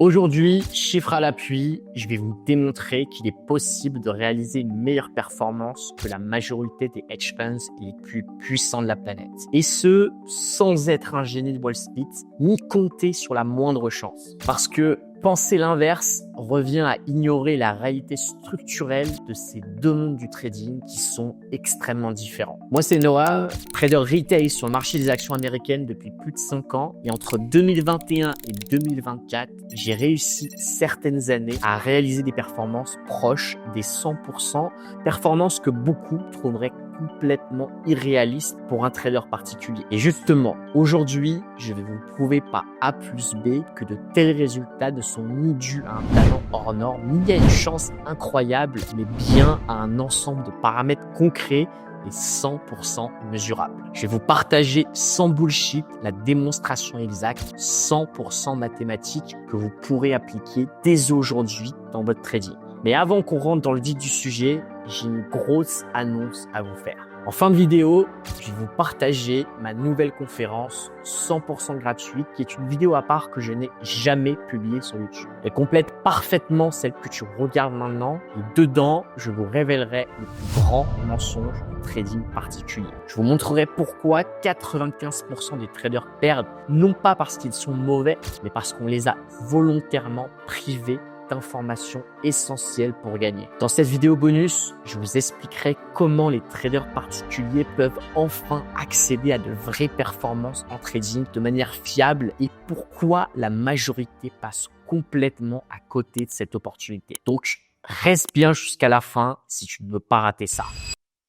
Aujourd'hui, chiffres à l'appui, je vais vous démontrer qu'il est possible de réaliser une meilleure performance que la majorité des hedge funds les plus puissants de la planète. Et ce, sans être un génie de Wall Street, ni compter sur la moindre chance. Parce que penser l'inverse revient à ignorer la réalité structurelle de ces deux mondes du trading qui sont extrêmement différents. Moi, c'est Noah, trader retail sur le marché des actions américaines depuis plus de 5 ans. Et entre 2021 et 2024, j'ai réussi certaines années à réaliser des performances proches des 100%, performances que beaucoup trouveraient complètement irréaliste pour un trader particulier. Et justement, aujourd'hui, je vais vous prouver par A plus B que de tels résultats ne sont ni dus à un talent hors norme, ni à une chance incroyable, mais bien à un ensemble de paramètres concrets et 100% mesurables. Je vais vous partager sans bullshit la démonstration exacte, 100% mathématique que vous pourrez appliquer dès aujourd'hui dans votre trading. Mais avant qu'on rentre dans le vif du sujet, j'ai une grosse annonce à vous faire. En fin de vidéo, je vais vous partager ma nouvelle conférence 100% gratuite qui est une vidéo à part que je n'ai jamais publiée sur YouTube. Elle complète parfaitement celle que tu regardes maintenant et dedans, je vous révélerai le plus grand mensonge du trading particulier. Je vous montrerai pourquoi 95% des traders perdent, non pas parce qu'ils sont mauvais, mais parce qu'on les a volontairement privés d'informations essentielles pour gagner. Dans cette vidéo bonus, je vous expliquerai comment les traders particuliers peuvent enfin accéder à de vraies performances en trading de manière fiable et pourquoi la majorité passe complètement à côté de cette opportunité. Donc, reste bien jusqu'à la fin si tu ne veux pas rater ça.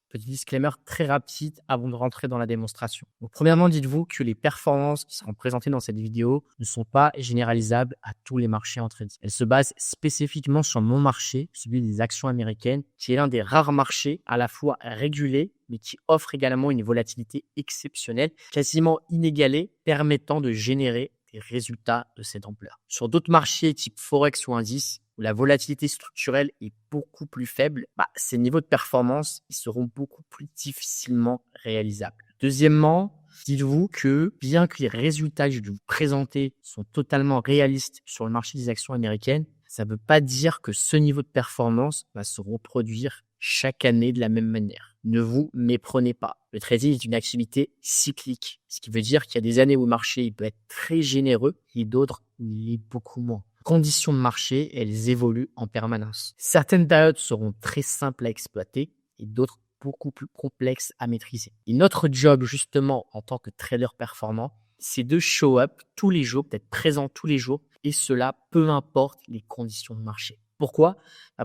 Petit disclaimer très rapide avant de rentrer dans la démonstration. Donc, premièrement, dites-vous que les performances qui seront présentées dans cette vidéo ne sont pas généralisables à tous les marchés en trading. Elles se basent spécifiquement sur mon marché, celui des actions américaines, qui est l'un des rares marchés à la fois régulés, mais qui offre également une volatilité exceptionnelle, quasiment inégalée, permettant de générer des résultats de cette ampleur. Sur d'autres marchés type Forex ou indice, où la volatilité structurelle est beaucoup plus faible, ces niveaux de performance ils seront beaucoup plus difficilement réalisables. Deuxièmement, dites-vous que bien que les résultats que je vais vous présenter sont totalement réalistes sur le marché des actions américaines, ça ne veut pas dire que ce niveau de performance va se reproduire chaque année de la même manière. Ne vous méprenez pas. Le trading est une activité cyclique, ce qui veut dire qu'il y a des années où le marché il peut être très généreux et d'autres où il est beaucoup moins. Conditions de marché, elles évoluent en permanence. Certaines périodes seront très simples à exploiter et d'autres beaucoup plus complexes à maîtriser. Et notre job, justement, en tant que trader performant, c'est de show up tous les jours, d'être présent tous les jours, et cela peu importe les conditions de marché. Pourquoi ?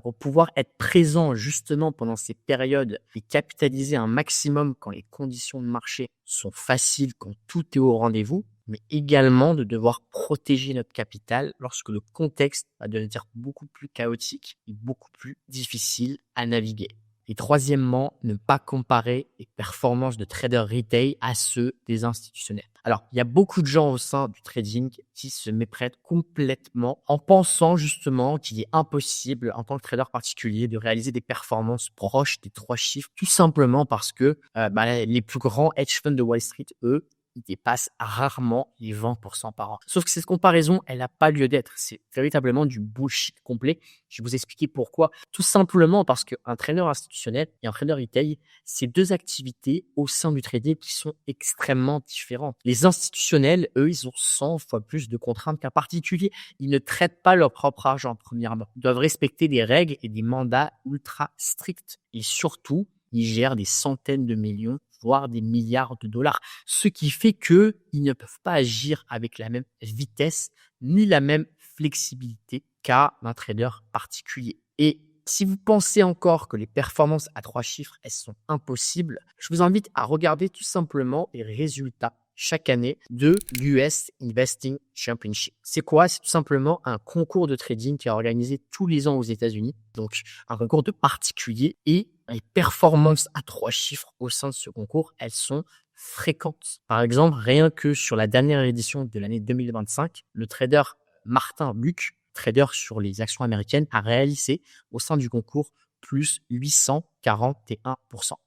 Pour pouvoir être présent justement pendant ces périodes et capitaliser un maximum quand les conditions de marché sont faciles, quand tout est au rendez-vous, mais également de devoir protéger notre capital lorsque le contexte va devenir beaucoup plus chaotique et beaucoup plus difficile à naviguer. Et troisièmement, ne pas comparer les performances de traders retail à ceux des institutionnels. Alors, il y a beaucoup de gens au sein du trading qui se méprêtent complètement en pensant justement qu'il est impossible en tant que trader particulier de réaliser des performances proches des 3 chiffres, tout simplement parce que les plus grands hedge funds de Wall Street, eux, ils dépassent rarement les 20% par an. Sauf que cette comparaison, elle n'a pas lieu d'être. C'est véritablement du bullshit complet. Je vais vous expliquer pourquoi. Tout simplement parce qu'un trader institutionnel et un trader retail, c'est deux activités au sein du trading qui sont extrêmement différentes. Les institutionnels, eux, ils ont 100 fois plus de contraintes qu'un particulier. Ils ne traitent pas leur propre argent, premièrement. Ils doivent respecter des règles et des mandats ultra stricts. Et surtout, ils gèrent des centaines de millions, voire des milliards de dollars. Ce qui fait qu'ils ne peuvent pas agir avec la même vitesse ni la même flexibilité qu'un trader particulier. Et si vous pensez encore que les performances à 3 chiffres, elles sont impossibles, je vous invite à regarder tout simplement les résultats chaque année de l'US Investing Championship. C'est quoi? C'est tout simplement un concours de trading qui est organisé tous les ans aux États-Unis. Donc, un concours de particuliers et les performances à 3 chiffres au sein de ce concours, elles sont fréquentes. Par exemple, rien que sur la dernière édition de l'année 2025, le trader Martin Luc, trader sur les actions américaines, a réalisé au sein du concours plus 841%.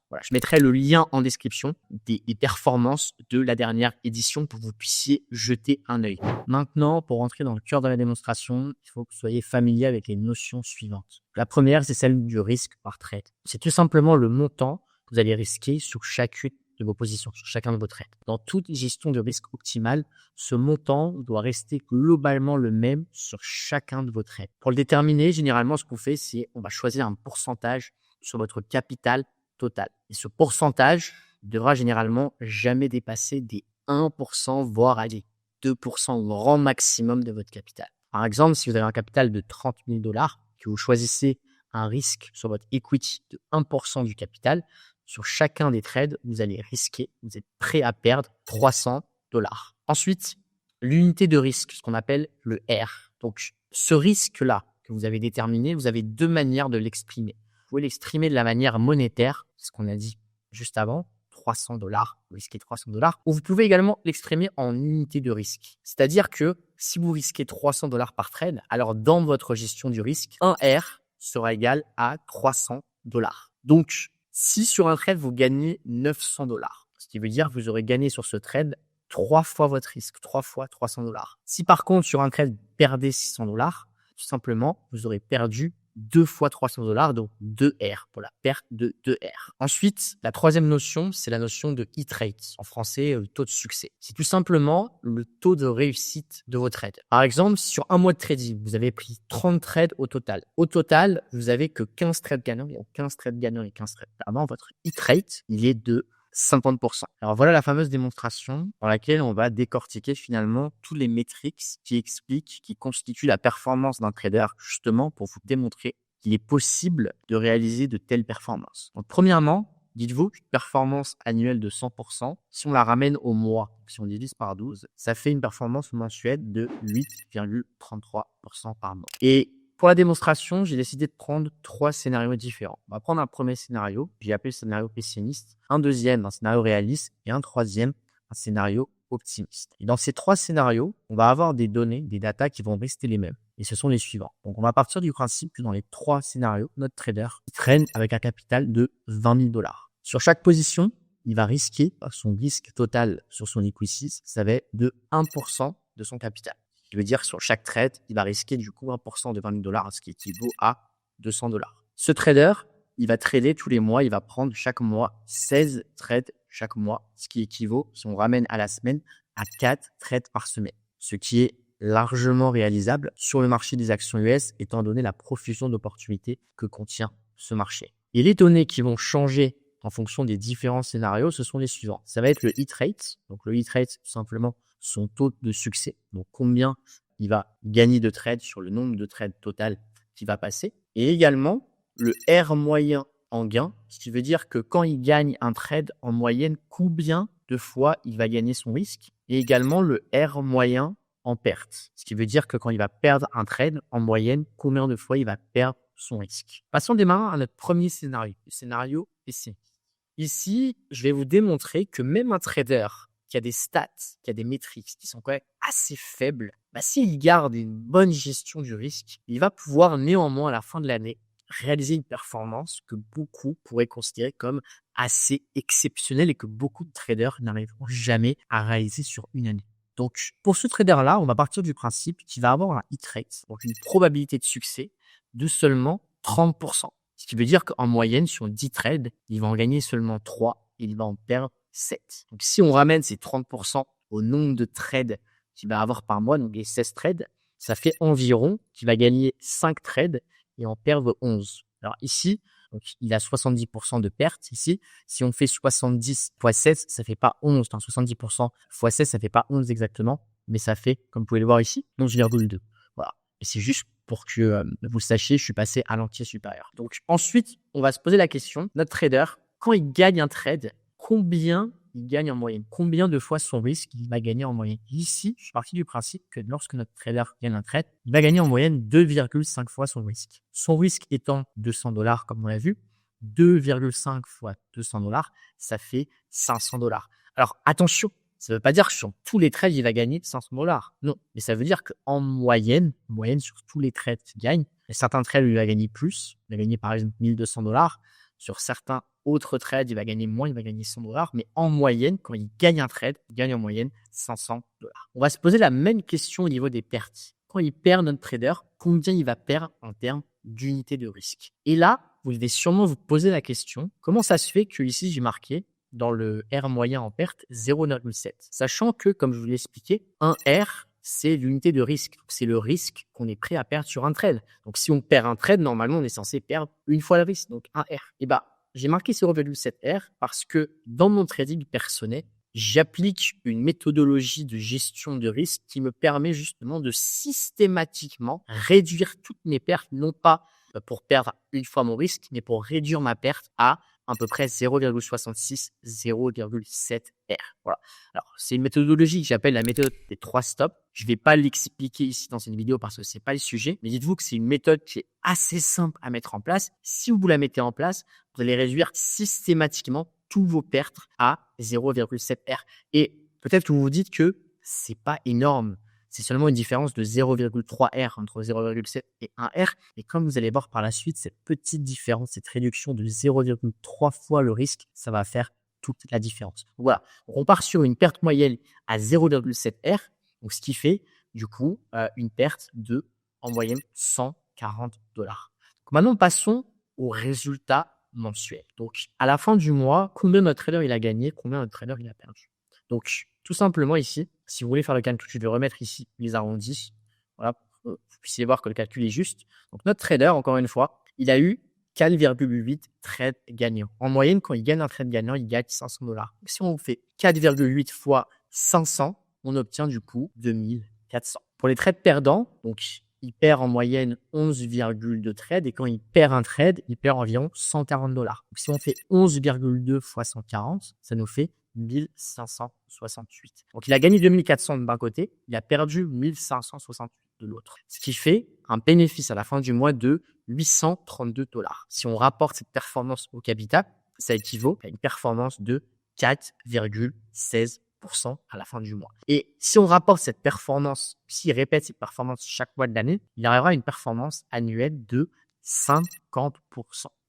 Voilà, je mettrai le lien en description des performances de la dernière édition pour que vous puissiez jeter un œil. Maintenant, pour rentrer dans le cœur de la démonstration, il faut que vous soyez familier avec les notions suivantes. La première, c'est celle du risque par trade. C'est tout simplement le montant que vous allez risquer sur chacune de vos positions, sur chacun de vos trades. Dans toute gestion de risque optimale, ce montant doit rester globalement le même sur chacun de vos trades. Pour le déterminer, généralement, ce qu'on fait, c'est on va choisir un pourcentage sur votre capital total. Et ce pourcentage devra généralement jamais dépasser des 1%, voire aller 2% au grand maximum de votre capital. Par exemple, si vous avez un capital de 30 000 $, que vous choisissez un risque sur votre equity de 1% du capital, sur chacun des trades, vous allez risquer, vous êtes prêt à perdre 300 $. Ensuite, l'unité de risque, ce qu'on appelle le R. Donc, ce risque-là que vous avez déterminé, vous avez deux manières de l'exprimer. Vous pouvez l'exprimer de la manière monétaire, ce qu'on a dit juste avant, 300 $, vous risquez 300 $, ou vous pouvez également l'exprimer en unité de risque. C'est-à-dire que si vous risquez 300 $ par trade, alors dans votre gestion du risque, un R sera égal à 300 $. Donc, si sur un trade, vous gagnez 900 $, ce qui veut dire que vous aurez gagné sur ce trade 3 fois votre risque, 3 fois 300 $. Si par contre, sur un trade, vous perdez 600 $, tout simplement, vous aurez perdu 2 fois 300 $, donc 2 R pour la perte de 2 R. Ensuite, la troisième notion, c'est la notion de hit rate, en français, taux de succès. C'est tout simplement le taux de réussite de vos trades. Par exemple, sur un mois de trading, vous avez pris 30 trades au total. Au total, vous avez que 15 trades gagnants, et 15 trades gagnants et 15 trades perdants. Votre hit rate, il est de 50%. Alors voilà la fameuse démonstration dans laquelle on va décortiquer finalement tous les métriques qui expliquent, qui constituent la performance d'un trader, justement pour vous démontrer qu'il est possible de réaliser de telles performances. Donc premièrement, dites-vous qu'une performance annuelle de 100%, si on la ramène au mois, si on divise par 12, ça fait une performance mensuelle de 8,33% par mois. Et pour la démonstration, j'ai décidé de prendre 3 scénarios différents. On va prendre un premier scénario, j'ai appelé le scénario pessimiste, un deuxième, un scénario réaliste, et un troisième, un scénario optimiste. Et dans ces 3 scénarios, on va avoir des données, des datas qui vont rester les mêmes. Et ce sont les suivants. Donc, on va partir du principe que dans les 3 scénarios, notre trader traîne avec un capital de 20 000 $. Sur chaque position, il va risquer, son risque total sur son equity, ça va être de 1% de son capital. Ce qui veut dire sur chaque trade, il va risquer du coup 1% de 20 000 $, ce qui équivaut à 200 $. Ce trader, il va trader tous les mois, il va prendre chaque mois 16 trades chaque mois, ce qui équivaut, si on ramène à la semaine, à 4 trades par semaine, ce qui est largement réalisable sur le marché des actions US, étant donné la profusion d'opportunités que contient ce marché. Et les données qui vont changer en fonction des différents scénarios, ce sont les suivants. Ça va être le hit rate. Donc le hit rate, tout simplement, son taux de succès. Donc combien il va gagner de trades sur le nombre de trades total qui va passer. Et également le R moyen en gain, ce qui veut dire que quand il gagne un trade en moyenne, combien de fois il va gagner son risque. Et également le R moyen en perte, ce qui veut dire que quand il va perdre un trade en moyenne, combien de fois il va perdre son risque. Passons démarrant à notre premier scénario, le scénario ici. Ici, je vais vous démontrer que même un trader qui a des stats, qui a des métriques qui sont quand même assez faibles, s'il garde une bonne gestion du risque, il va pouvoir néanmoins à la fin de l'année réaliser une performance que beaucoup pourraient considérer comme assez exceptionnelle et que beaucoup de traders n'arriveront jamais à réaliser sur une année. Donc, pour ce trader-là, on va partir du principe qu'il va avoir un hit rate, donc une probabilité de succès de seulement 30%. Ce qui veut dire qu'en moyenne, sur 10 trades, il va en gagner seulement 3 et il va en perdre 7. Donc, si on ramène ces 30% au nombre de trades qu'il va avoir par mois, donc les 16 trades, ça fait environ qu'il va gagner 5 trades et en perdre 11. Alors ici, donc il a 70% de perte ici. Si on fait 70 fois 16, ça fait pas 11. 70% fois 16, ça fait pas 11 exactement, mais ça fait, comme vous pouvez le voir ici, 11,2. Voilà. Et c'est juste pour que vous sachiez, je suis passé à l'entier supérieur. Donc ensuite, on va se poser la question, notre trader, quand il gagne un trade, combien il gagne en moyenne? Combien de fois son risque il va gagner en moyenne? Ici, je suis parti du principe que lorsque notre trader gagne un trade, il va gagner en moyenne 2,5 fois son risque. Son risque étant 200 $, comme on l'a vu, 2,5 fois 200 $, ça fait 500 $. Alors attention, ça ne veut pas dire que sur tous les trades, il va gagner 500 $. Non, mais ça veut dire qu'en moyenne sur tous les trades qu'il gagne, Et certains trades, il va gagner plus. Il va gagner par exemple 1200 $. Sur certains autres trades, il va gagner moins, il va gagner 100 $. Mais en moyenne, quand il gagne un trade, il gagne en moyenne 500 $. On va se poser la même question au niveau des pertes. Quand il perd notre trader, combien il va perdre en termes d'unité de risque? Et là, vous devez sûrement vous poser la question, comment ça se fait que ici j'ai marqué dans le R moyen en perte 0,7, sachant que, comme je vous l'ai expliqué, un R, c'est l'unité de risque. C'est le risque qu'on est prêt à perdre sur un trade. Donc, si on perd un trade, normalement, on est censé perdre une fois le risque, donc un R. Et j'ai marqué 0,7 R parce que dans mon trading personnel, j'applique une méthodologie de gestion de risque qui me permet justement de systématiquement réduire toutes mes pertes, non pas pour perdre une fois mon risque, mais pour réduire ma perte à peu près 0,66, 0,7 R. Voilà. Alors, c'est une méthodologie que j'appelle la méthode des 3 stops. Je ne vais pas l'expliquer ici dans cette vidéo parce que c'est pas le sujet, mais dites-vous que c'est une méthode qui est assez simple à mettre en place. Si vous la mettez en place, vous allez réduire systématiquement tous vos pertes à 0,7 R. Et peut-être que vous vous dites que c'est pas énorme. C'est seulement une différence de 0,3 R entre 0,7 et 1 R. Et comme vous allez voir par la suite, cette petite différence, cette réduction de 0,3 fois le risque, ça va faire toute la différence. Voilà. Donc, on part sur une perte moyenne à 0,7 R. Donc, ce qui fait, du coup, une perte de, en moyenne, 140 $. Donc, maintenant, passons aux résultats mensuels. Donc, à la fin du mois, combien notre trader il a gagné, combien notre trader il a perdu. Donc, tout simplement ici, si vous voulez faire le calcul, je vais remettre ici les arrondis. Voilà, pour que vous puissiez voir que le calcul est juste. Donc, notre trader, encore une fois, il a eu 4,8 trades gagnants. En moyenne, quand il gagne un trade gagnant, il gagne 500 $. Si on fait 4,8 fois 500, on obtient du coup 2400. Pour les trades perdants, donc il perd en moyenne 11,2 trades et quand il perd un trade, il perd environ 140 $. Donc, si on fait 11,2 fois 140, ça nous fait 1568. Donc, il a gagné 2400 d'un côté, il a perdu 1568 de l'autre. Ce qui fait un bénéfice à la fin du mois de 832 $. Si on rapporte cette performance au capital, ça équivaut à une performance de 4,16% à la fin du mois. Et si on rapporte cette performance, s'il répète cette performance chaque mois de l'année, il arrivera à une performance annuelle de 50%.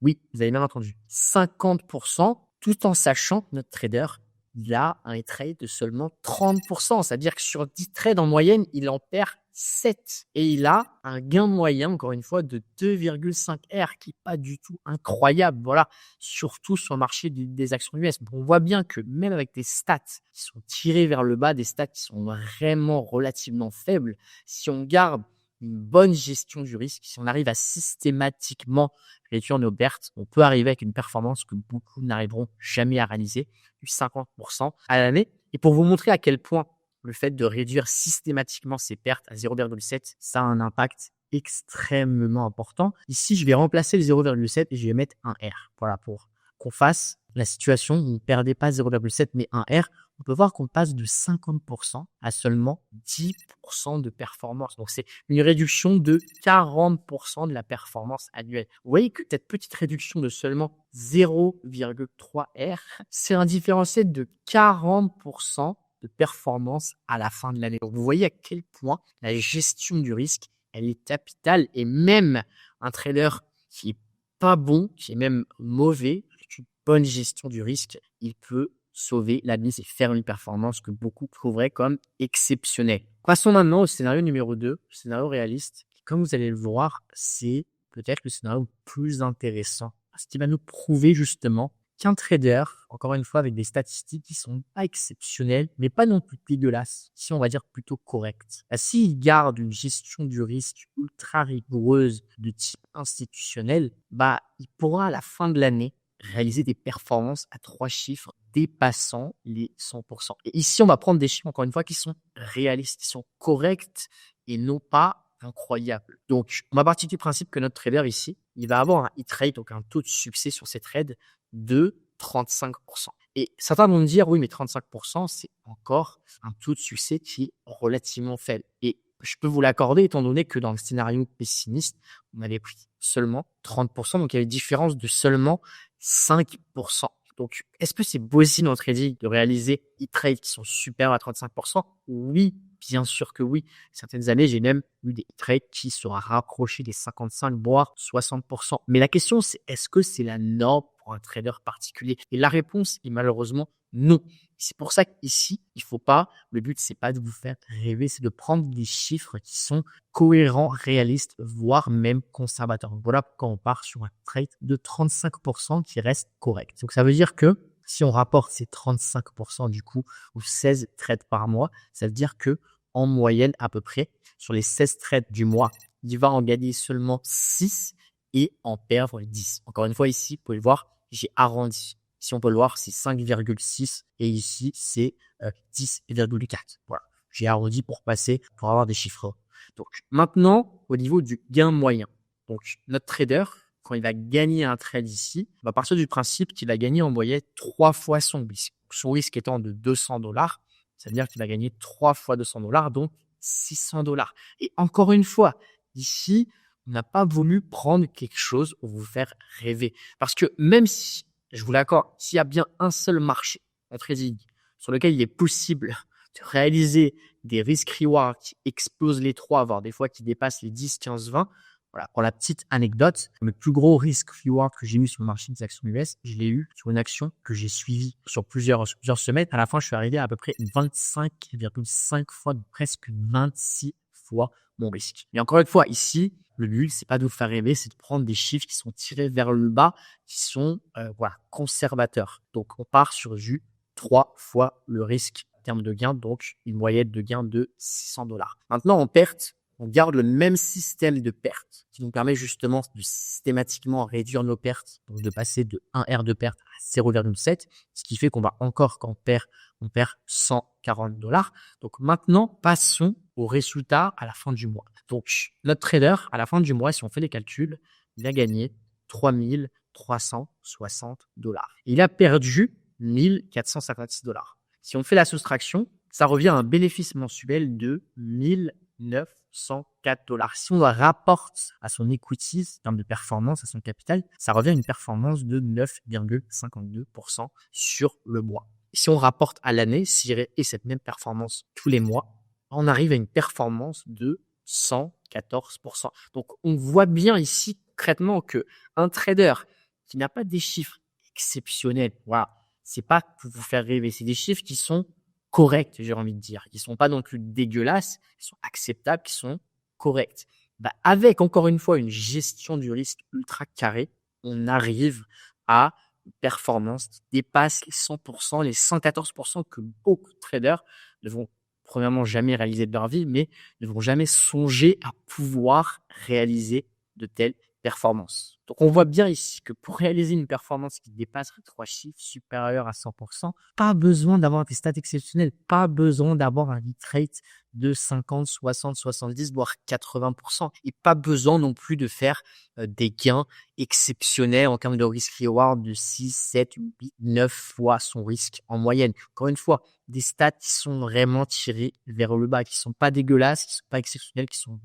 Oui, vous avez bien entendu. 50%, tout en sachant que notre trader, il a un trade de seulement 30%. C'est-à-dire que sur 10 trades en moyenne, il en perd 7. Et il a un gain moyen, encore une fois, de 2,5 R, qui n'est pas du tout incroyable. Voilà, surtout sur le marché des actions US. On voit bien que même avec des stats qui sont tirées vers le bas, des stats qui sont vraiment relativement faibles, si on garde une bonne gestion du risque, si on arrive à systématiquement réduire nos pertes, on peut arriver avec une performance que beaucoup n'arriveront jamais à réaliser, du 50% à l'année. Et pour vous montrer à quel point le fait de réduire systématiquement ses pertes à 0,7, ça a un impact extrêmement important. Ici, je vais remplacer le 0,7 et je vais mettre un R. Voilà, pour qu'on fasse la situation où vous ne perdez pas 0,7 mais un R. On peut voir qu'on passe de 50% à seulement 10% de performance. Donc, c'est une réduction de 40% de la performance annuelle. Vous voyez que cette petite réduction de seulement 0,3 R, c'est un différentiel de 40% de performance à la fin de l'année. Donc, vous voyez à quel point la gestion du risque, elle est capitale. Et même un trader qui est pas bon, qui est même mauvais, avec une bonne gestion du risque, il peut sauver la mise et faire une performance que beaucoup trouveraient comme exceptionnelle. Passons maintenant au scénario numéro 2, le scénario réaliste. Comme vous allez le voir, c'est peut-être le scénario le plus intéressant parce qu'il va nous prouver justement qu'un trader, encore une fois avec des statistiques qui sont pas exceptionnelles, mais pas non plus dégueulasses, si on va dire plutôt correctes. S'il garde une gestion du risque ultra rigoureuse de type institutionnel, il pourra à la fin de l'année réaliser des performances à 3 chiffres dépassant les 100%. Et ici, on va prendre des chiffres, encore une fois, qui sont réalistes, qui sont corrects et non pas incroyables. Donc, on va partir du principe que notre trader ici, il va avoir un hit rate, donc un taux de succès sur ses trades de 35%. Et certains vont me dire, oui, mais 35%, c'est encore un taux de succès qui est relativement faible. Et je peux vous l'accorder, étant donné que dans le scénario pessimiste, on avait pris seulement 30%, donc il y avait une différence de seulement 5%. Donc, est-ce que c'est possible en trading de réaliser hit rates qui sont supérieurs à 35%? Oui, Bien sûr que oui. Certaines années, j'ai même eu des trades qui se sont rapprochés des 55, voire 60%. Mais la question, c'est est-ce que c'est la norme pour un trader particulier? Et la réponse est malheureusement non. C'est pour ça qu'ici, il faut pas, le but, c'est pas de vous faire rêver, c'est de prendre des chiffres qui sont cohérents, réalistes, voire même conservateurs. Voilà pourquoi on part sur un trade de 35% qui reste correct. Donc, ça veut dire que si on rapporte ces 35% du coup, ou 16 trades par mois, ça veut dire que en moyenne, à peu près, sur les 16 trades du mois, il va en gagner seulement 6 et en perdre 10. Encore une fois, ici, vous pouvez le voir, j'ai arrondi. Si on peut le voir, c'est 5,6 et ici, c'est 10,4. Voilà. J'ai arrondi pour passer, pour avoir des chiffres. Donc, maintenant, au niveau du gain moyen. Donc, notre trader, quand il va gagner un trade ici, on va partir du principe qu'il a gagné en moyenne 3 fois son risque. Son risque étant de $200, c'est-à-dire qu'il va gagner 3 fois $200, donc $600. Et encore une fois, ici, on n'a pas voulu prendre quelque chose pour vous faire rêver. Parce que même si, je vous l'accorde, s'il y a bien un seul marché en trading sur lequel il est possible de réaliser des risk-rewards qui explosent les 3, voire des fois qui dépassent les 10, 15, 20, voilà, pour la petite anecdote, le plus gros risk-reward que j'ai eu sur le marché des actions US, je l'ai eu sur une action que j'ai suivie sur plusieurs semaines. À la fin, je suis arrivé à peu près 25,5 fois, donc presque 26 fois mon risque. Mais encore une fois, ici, le but, c'est pas de vous faire rêver, c'est de prendre des chiffres qui sont tirés vers le bas, qui sont voilà, conservateurs. Donc, on part sur du 3 fois le risque en termes de gain, donc une moyenne de gain de $600. Maintenant, en perte, on garde le même système de perte qui nous permet justement de systématiquement réduire nos pertes, donc de passer de 1 R de perte à 0,7, ce qui fait qu'on va encore, quand on perd $140. Donc maintenant, passons au résultat à la fin du mois. Donc notre trader, à la fin du mois, si on fait les calculs, il a gagné $3,360. Il a perdu $1,456. Si on fait la soustraction, ça revient à un bénéfice mensuel de $1,904. Si on le rapporte à son equity, en termes de performance, à son capital, ça revient à une performance de 9,52% sur le mois. Si on rapporte à l'année, et cette même performance tous les mois, on arrive à une performance de 114%. Donc, on voit bien ici concrètement que un trader qui n'a pas des chiffres exceptionnels, voilà, c'est pas pour vous faire rêver, c'est des chiffres qui sont corrects, j'ai envie de dire, qui sont pas non plus dégueulasses, qui sont acceptables, qui sont corrects. Bah, avec encore une fois une gestion du risque ultra carré, on arrive à une performance qui dépasse les 100%, les 114% que beaucoup de traders ne vont premièrement jamais réaliser de leur vie, mais ne vont jamais songer à pouvoir réaliser de telles performances. Donc, on voit bien ici que pour réaliser une performance qui dépasse les 3 chiffres supérieurs à 100%, pas besoin d'avoir des stats exceptionnels, pas besoin d'avoir un hit rate de 50, 60, 70, voire 80%, et pas besoin non plus de faire des gains exceptionnels en termes de risk reward de 6, 7, 8, 9 fois son risque en moyenne. Encore une fois, des stats qui sont vraiment tirés vers le bas, qui sont pas dégueulasses, qui sont pas exceptionnels, qui sont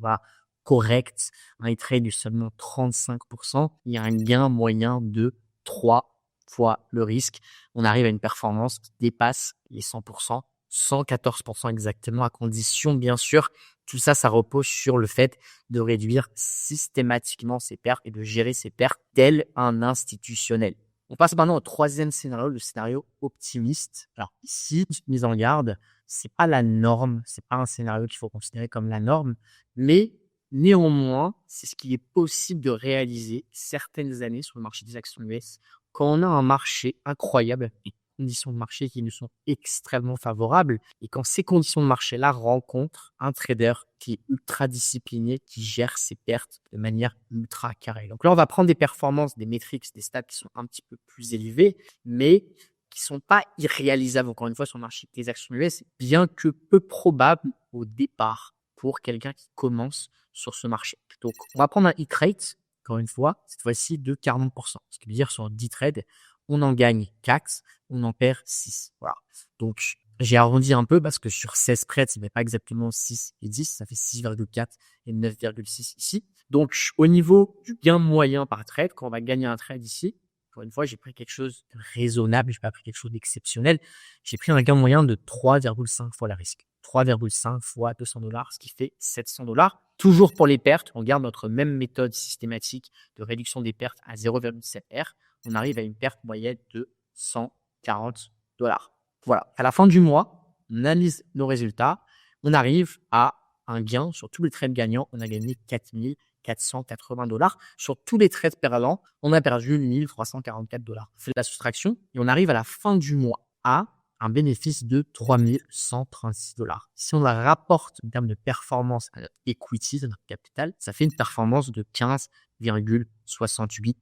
correct, un hit rate de seulement 35%, il y a un gain moyen de 3 fois le risque. On arrive à une performance qui dépasse les 100%, 114% exactement, à condition, bien sûr, tout ça, ça repose sur le fait de réduire systématiquement ses pertes et de gérer ses pertes tel un institutionnel. On passe maintenant au troisième scénario, le scénario optimiste. Alors ici, mise en garde, c'est pas la norme, c'est pas un scénario qu'il faut considérer comme la norme, mais néanmoins, c'est ce qui est possible de réaliser certaines années sur le marché des actions US quand on a un marché incroyable, des conditions de marché qui nous sont extrêmement favorables et quand ces conditions de marché-là rencontrent un trader qui est ultra discipliné, qui gère ses pertes de manière ultra carrée. Donc là, on va prendre des performances, des métriques, des stats qui sont un petit peu plus élevées, mais qui sont pas irréalisables, encore une fois, sur le marché des actions US, bien que peu probable au départ pour quelqu'un qui commence sur ce marché. Donc, on va prendre un hit rate, encore une fois, cette fois-ci de 40%. Ce qui veut dire sur 10 trades, on en gagne 4, on en perd 6. Voilà. Donc, j'ai arrondi un peu parce que sur 16 trades, ce n'est pas exactement 6 et 10, ça fait 6,4 et 9,6 ici. Donc, au niveau du gain moyen par trade, quand on va gagner un trade ici, Encore une fois, j'ai pris quelque chose de raisonnable, j'ai pas pris quelque chose d'exceptionnel. J'ai pris un gain moyen de 3,5 fois le risque. 3,5 fois $200, ce qui fait $700. Toujours pour les pertes, on garde notre même méthode systématique de réduction des pertes à 0,7 R. On arrive à une perte moyenne de $140. Voilà. À la fin du mois, on analyse nos résultats. On arrive à un gain sur tous les trades gagnants. On a gagné $4,480. Sur tous les trades perdants, on a perdu $1,344. On fait la soustraction et on arrive à la fin du mois à un bénéfice de $3,136. Si on la rapporte en termes de performance à notre equity, à notre capital, ça fait une performance de 15,68%.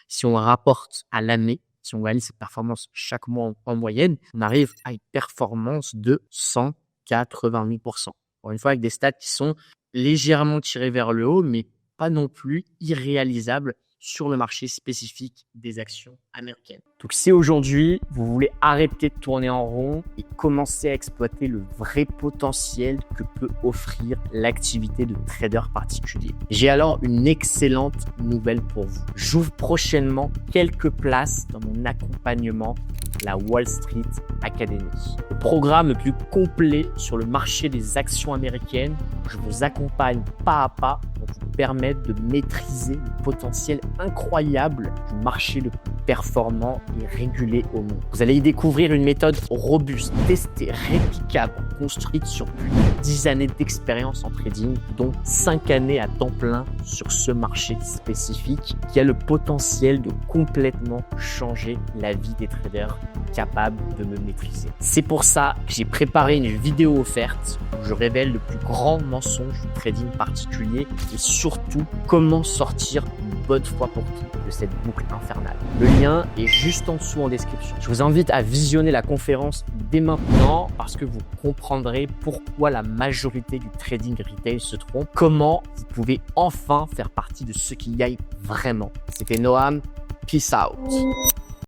Si on la rapporte à l'année, si on réalise cette performance chaque mois en moyenne, on arrive à une performance de 188%. Encore une fois, avec des stats qui sont légèrement tirés vers le haut, mais pas non plus irréalisables sur le marché spécifique des actions américaines. Donc si aujourd'hui, vous voulez arrêter de tourner en rond et commencer à exploiter le vrai potentiel que peut offrir l'activité de trader particulier, j'ai alors une excellente nouvelle pour vous. J'ouvre prochainement quelques places dans mon accompagnement, la Wall Street Academy. Le programme le plus complet sur le marché des actions américaines. Je vous accompagne pas à pas pour vous permettre de maîtriser le potentiel incroyable du marché le plus performant et régulé au monde. Vous allez y découvrir une méthode robuste, testée, réplicable, construite sur plus de 10 années d'expérience en trading, dont 5 années à temps plein sur ce marché spécifique qui a le potentiel de complètement changer la vie des traders capables de me maîtriser. C'est pour ça que j'ai préparé une vidéo offerte où je révèle le plus grand mensonge du trading particulier et surtout comment sortir une bonne fois pour toutes de cette boucle infernale. Le lien est juste en dessous en description. Je vous invite à visionner la conférence dès maintenant parce que vous comprendrez pourquoi la majorité du trading retail se trompe, comment vous pouvez enfin faire partie de ceux qui gagnent vraiment. C'était Noam, peace out.